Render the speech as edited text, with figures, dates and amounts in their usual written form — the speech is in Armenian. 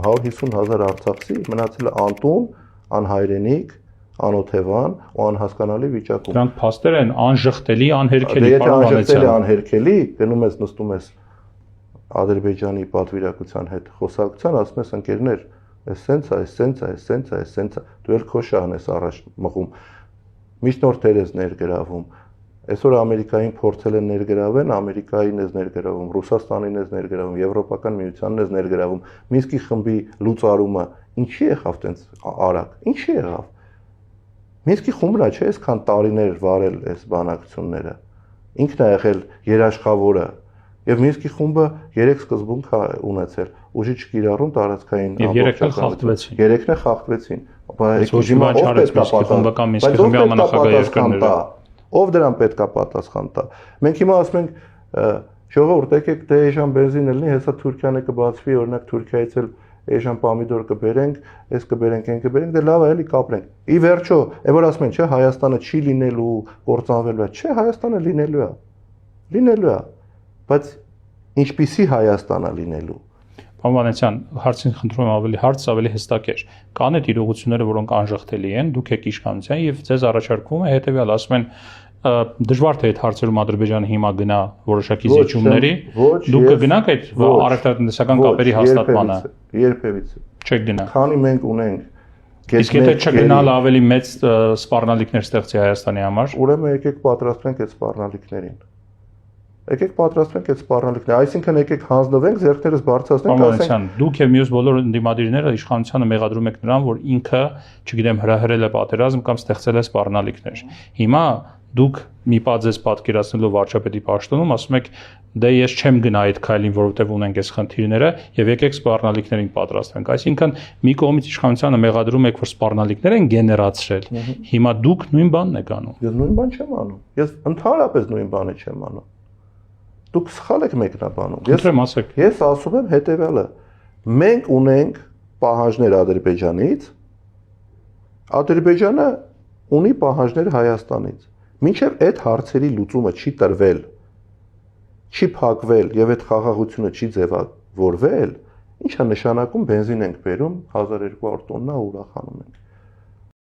150,000 արցախցի մնացել է անտուն, անհայրենիք, անօթևան ու անհասկանալի վիճակում։ Դրանք փաստեր են անժխտելի, անհերքելի, Եթե անժխտելի, անհերքելի, գնում ես նստում ես Ադրբեջանի պատվիրակության հետ խոսակցության, ասում ես ընկերներ, այս սենց է, դու էլ քո շահն ես առաջ մղում։ Միջնորդներ ես ներգրավում։ Այսօր Ամերիկային փորձել են ներգրավել, Ամերիկային ես ներգրավում, Ռուսաստանին ես ներգրավում, Եվրոպական միությանն ես ներգրավում։ Մինսկի խմբի լուծարումը ինչի եղավ տենց արագ։ Ինչի եղավ։ Մինսկի խումբն է, չէ՞, այսքան տարիներ վարել այս բանակցությունները։ Ինքն է եղել երաշխավորը։ Եվ Մինսկի խումբը 3 սկզբունք է ունեցել՝ ուժի չկիրառում, տարածքային ամբողջականություն։ Երեքն է խախտվեցին։ Բայց ոչ մի բան չարեց Մինսկի խումբը կամ Մինսկի խմբի համանախագահ երկրները։ Ով դրան պետք է պատասխան տա։ Մենք հիմա ասում ենք ժողովուրդ, եկեք դե էժան բենզին լինի, հեսա Թուրքիան կբացվի, օրինակ Թուրքիայից էլ էժան պամիդոր կբերենք, այս կբերենք, այն կբերենք, դե լավ է, էլի կապրենք։ Ի վերջո, այն որ ասում են, չէ, Հայաստանը չի լինելու, կործանվելու է, չէ, Հայաստանը լինելու է։ Լինելու է։ Բայց ինչպիսի Հայաստան է լինելու։ Պարոն Վանեցյան, հարցին խնդրում եմ ավելի հարց, ավելի հստակ էր։ Կան այդ իրողությունները, որոնք անժխտելի են, դուք եք իշխանության եւ ձեզ առաջարկվում է հետեւյալ, ասում են դժվար թե այդ հարցերում Ադրբեջանը հիմա գնա որոշակի զիջումների, դուք կգնաք այդ առևտրատնտեսական կապերի հաստատմանը։ Երբևիցե։ Չեք գնա։ Քանի մենք ունենք Իսկ եթե չգնալ ավելի մեծ սպառնալիքներ ստեղծի Հայաստանի համար։ Ուրեմն եկեք պատրաստվենք այդ սպառնալիքներին։ Եկեք պատրաստվենք այդ սպառնալիքները, այսինքն եկեք հանձնվենք, ձեռքներս բարձրացնենք, ասենք դուք եւ մյուս բոլոր ընդդիմադիրները իշխանությանը մեղադրում եք նրան, որ ինքը, չգիտեմ, հրահրել է պատերազմ կամ ստեղծել է սպառնալիքներ։ Հիմա դուք մի պա ձեզ պատկերացնելով վարչապետի պաշտոնում ասում եք դե ես չեմ գնա այդ քայլին, որովհետեւ ունենք այս խնդիրները եւ եկեք սպառնալիքներին պատրաստվենք։ Այսինքն մի կողմից իշխանությանը մեղադրում եք, որ սպառնալիքներ են գեներացրել։ Հիմա դուք նույն բանն եք անում։ Ես նույն բան չեմ անում։ Ես ընդհանրապես նույն բանը չեմ անում։ Դուք սխալ եք մեկնաբանում։ Ես ասում եմ հետևյալը. մենք ունենք պահանջներ Ադրբեջանից, Ադրբեջանը ունի պահանջներ Հայաստանից։ Մինչև այդ հարցերի լուծումը չի տրվել, չի փակվել եւ այդ խաղաղությունը չի ձևավորվել, ինչա նշանակում բենզին ենք բերում 1200 տոննա ուրախանում ենք։